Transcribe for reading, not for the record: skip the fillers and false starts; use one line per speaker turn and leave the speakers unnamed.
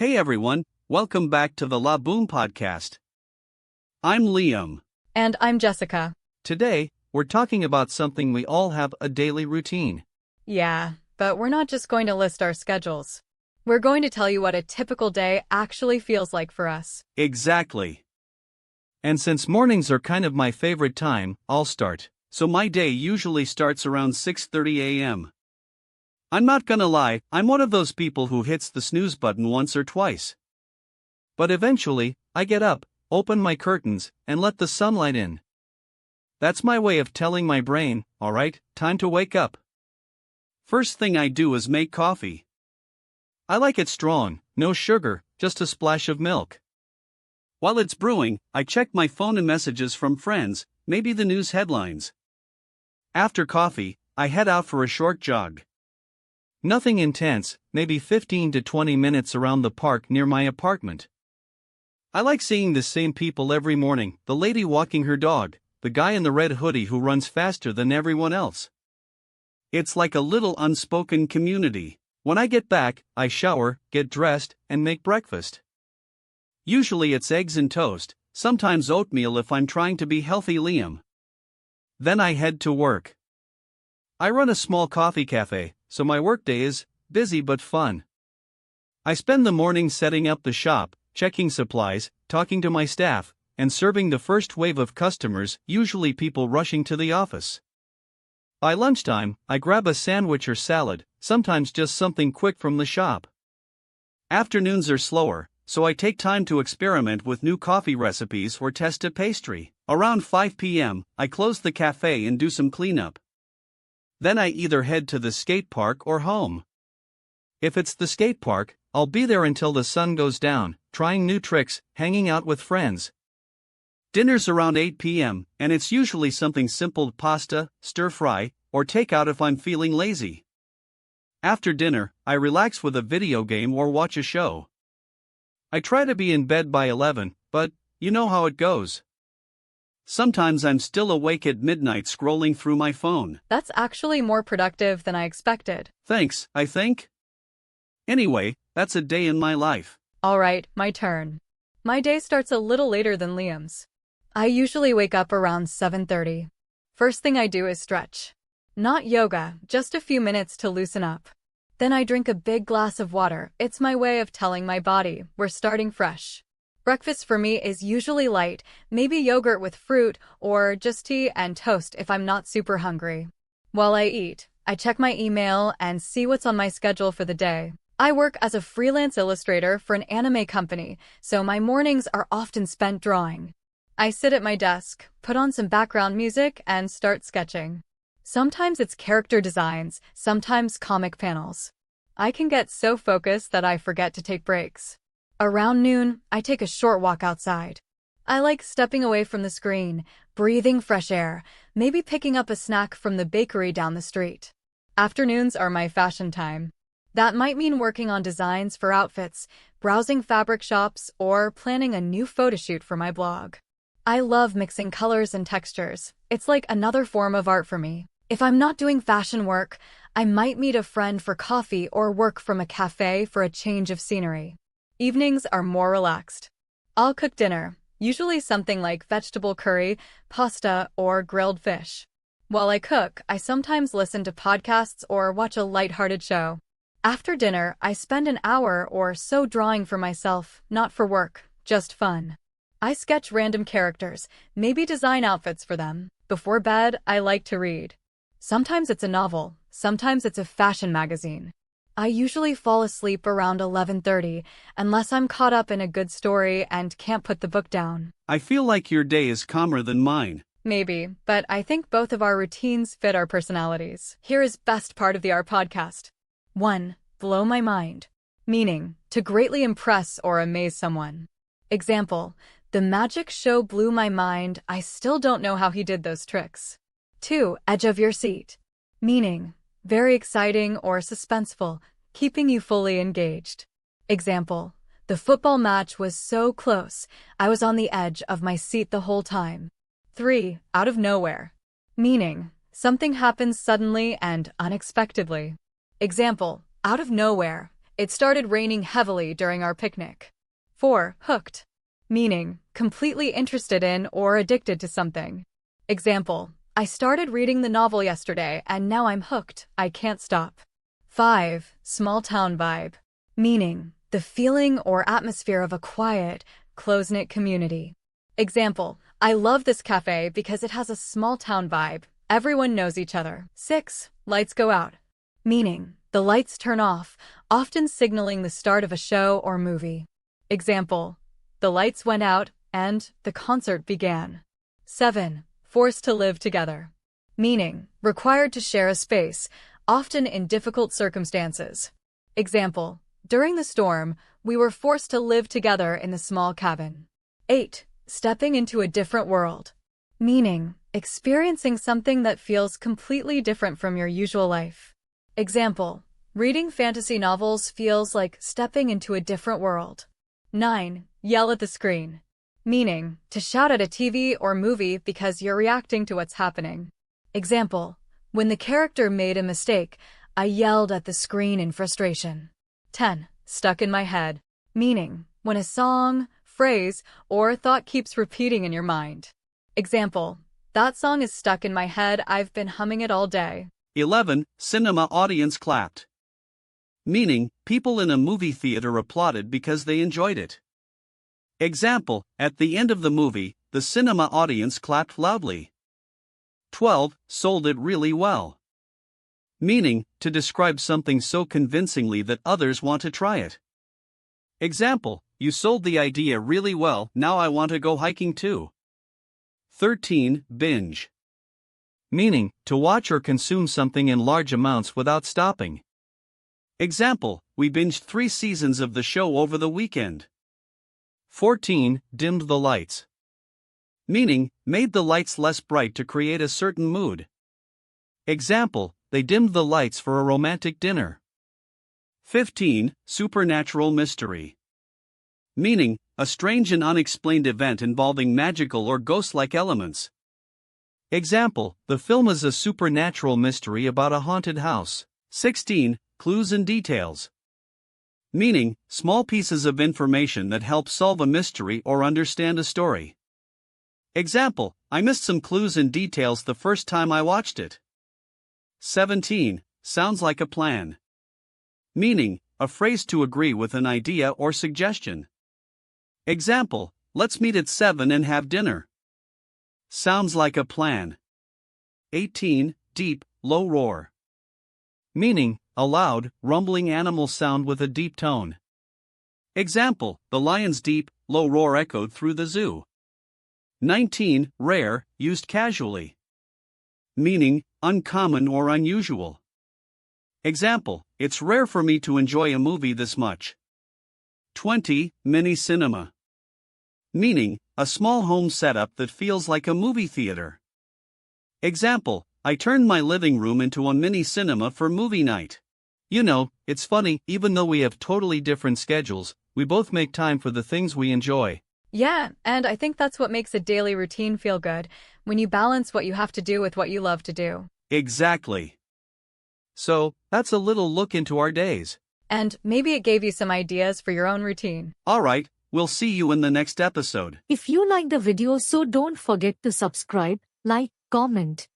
Hey everyone, welcome back to the La Boom podcast. I'm Liam.
And I'm Jessica.
Today, we're talking about something we all have, a daily routine.
Yeah, but we're not just going to list our schedules. We're going to tell you what a typical day actually feels like for us.
Exactly. And since mornings are kind of my favorite time, I'll start. So my day usually starts around 6:30 a.m. I'm not gonna lie, I'm one of those people who hits the snooze button once or twice. But eventually, I get up, open my curtains, and let the sunlight in. That's my way of telling my brain, alright, time to wake up. First thing I do is make coffee. I like it strong, no sugar, just a splash of milk. While it's brewing, I check my phone and messages from friends, maybe the news headlines. After coffee, I head out for a short jog. Nothing intense, maybe 15 to 20 minutes around the park near my apartment. I like seeing the same people every morning, the lady walking her dog, the guy in the red hoodie who runs faster than everyone else. It's like a little unspoken community. When I get back, I shower, get dressed, and make breakfast. Usually it's eggs and toast, sometimes oatmeal if I'm trying to be healthy Liam. Then I head to work. I run a small coffee cafe, so my workday is busy but fun. I spend the morning setting up the shop, checking supplies, talking to my staff, and serving the first wave of customers, usually people rushing to the office. By lunchtime, I grab a sandwich or salad, sometimes just something quick from the shop. Afternoons are slower, so I take time to experiment with new coffee recipes or test a pastry. Around 5 p.m., I close the cafe and do some cleanup. Then I either head to the skate park or home. If it's the skate park, I'll be there until the sun goes down, trying new tricks, hanging out with friends. Dinner's around 8 p.m., and it's usually something simple: pasta, stir-fry, or takeout if I'm feeling lazy. After dinner, I relax with a video game or watch a show. I try to be in bed by 11, but you know how it goes. Sometimes I'm still awake at midnight scrolling through my phone.
That's actually more productive than I expected.
Thanks, I think. Anyway, that's a day in my life.
Alright, my turn. My day starts a little later than Liam's. I usually wake up around 7:30. First thing I do is stretch. Not yoga, just a few minutes to loosen up. Then I drink a big glass of water. It's my way of telling my body, we're starting fresh. Breakfast for me is usually light, maybe yogurt with fruit, or just tea and toast if I'm not super hungry. While I eat, I check my email and see what's on my schedule for the day. I work as a freelance illustrator for an anime company, so my mornings are often spent drawing. I sit at my desk, put on some background music, and start sketching. Sometimes it's character designs, sometimes comic panels. I can get so focused that I forget to take breaks. Around noon, I take a short walk outside. I like stepping away from the screen, breathing fresh air, maybe picking up a snack from the bakery down the street. Afternoons are my fashion time. That might mean working on designs for outfits, browsing fabric shops, or planning a new photo shoot for my blog. I love mixing colors and textures. It's like another form of art for me. If I'm not doing fashion work, I might meet a friend for coffee or work from a cafe for a change of scenery. Evenings are more relaxed. I'll cook dinner, usually something like vegetable curry, pasta, or grilled fish. While I cook, I sometimes listen to podcasts or watch a lighthearted show. After dinner, I spend an hour or so drawing for myself, not for work, just fun. I sketch random characters, maybe design outfits for them. Before bed, I like to read. Sometimes it's a novel, sometimes it's a fashion magazine. I usually fall asleep around 11:30, unless I'm caught up in a good story and can't put the book down.
I feel like your day is calmer than mine.
Maybe, but I think both of our routines fit our personalities. Here is best part of our podcast. 1. Blow my mind. Meaning, to greatly impress or amaze someone. Example, the magic show blew my mind. I still don't know how he did those tricks. 2. Edge of your seat. Meaning, very exciting or suspenseful, keeping you fully engaged. Example, the football match was so close, I was on the edge of my seat the whole time. 3. Out of nowhere. Meaning, something happens suddenly and unexpectedly. Example, out of nowhere, It started raining heavily during our picnic. 4. Hooked. Meaning, completely interested in or addicted to something. Example, I started reading the novel yesterday and now I'm hooked, I can't stop. 5. Small town vibe. Meaning, the feeling or atmosphere of a quiet, close-knit community. Example, I love this cafe because it has a small town vibe. Everyone knows each other. 6. Lights go out. Meaning, the lights turn off, often signaling the start of a show or movie. Example, the lights went out and the concert began. 7. Forced to live together. Meaning, required to share a space, often in difficult circumstances. Example, during the storm, we were forced to live together in the small cabin. 8. Stepping into a different world. Meaning, experiencing something that feels completely different from your usual life. Example, reading fantasy novels feels like stepping into a different world. 9. Yell at the screen. Meaning, to shout at a TV or movie because you're reacting to what's happening. Example, when the character made a mistake, I yelled at the screen in frustration. 10. Stuck in my head. Meaning, when a song, phrase, or thought keeps repeating in your mind. Example, that song is stuck in my head, I've been humming it all day.
11. Cinema audience clapped. Meaning, people in a movie theater applauded because they enjoyed it. Example, at the end of the movie, the cinema audience clapped loudly. 12. Sold it really well. Meaning, to describe something so convincingly that others want to try it. Example, you sold the idea really well, now I want to go hiking too. 13. Binge. Meaning, to watch or consume something in large amounts without stopping. Example, we binged 3 seasons of the show over the weekend. 14. Dimmed the lights. Meaning, made the lights less bright to create a certain mood. Example, they dimmed the lights for a romantic dinner. 15. Supernatural mystery. Meaning, a strange and unexplained event involving magical or ghost-like elements. Example, the film is a supernatural mystery about a haunted house. 16. Clues and details. Meaning, small pieces of information that help solve a mystery or understand a story. Example, I missed some clues and details the first time I watched it. 17. Sounds like a plan. Meaning, a phrase to agree with an idea or suggestion. Example, let's meet at 7 and have dinner. Sounds like a plan. 18. Deep, low roar. Meaning, a loud, rumbling animal sound with a deep tone. Example, the lion's deep, low roar echoed through the zoo. 19. Rare, used casually. Meaning, uncommon or unusual. Example, it's rare for me to enjoy a movie this much. 20. Mini cinema. Meaning, a small home setup that feels like a movie theater. Example, I turned my living room into a mini cinema for movie night. You know, it's funny, even though we have totally different schedules, we both make time for the things we enjoy.
Yeah, and I think that's what makes a daily routine feel good, when you balance what you have to do with what you love to do.
Exactly. So, that's a little look into our days.
And maybe it gave you some ideas for your own routine.
Alright, we'll see you in the next episode.
If you like the video, so don't forget to subscribe, like, comment,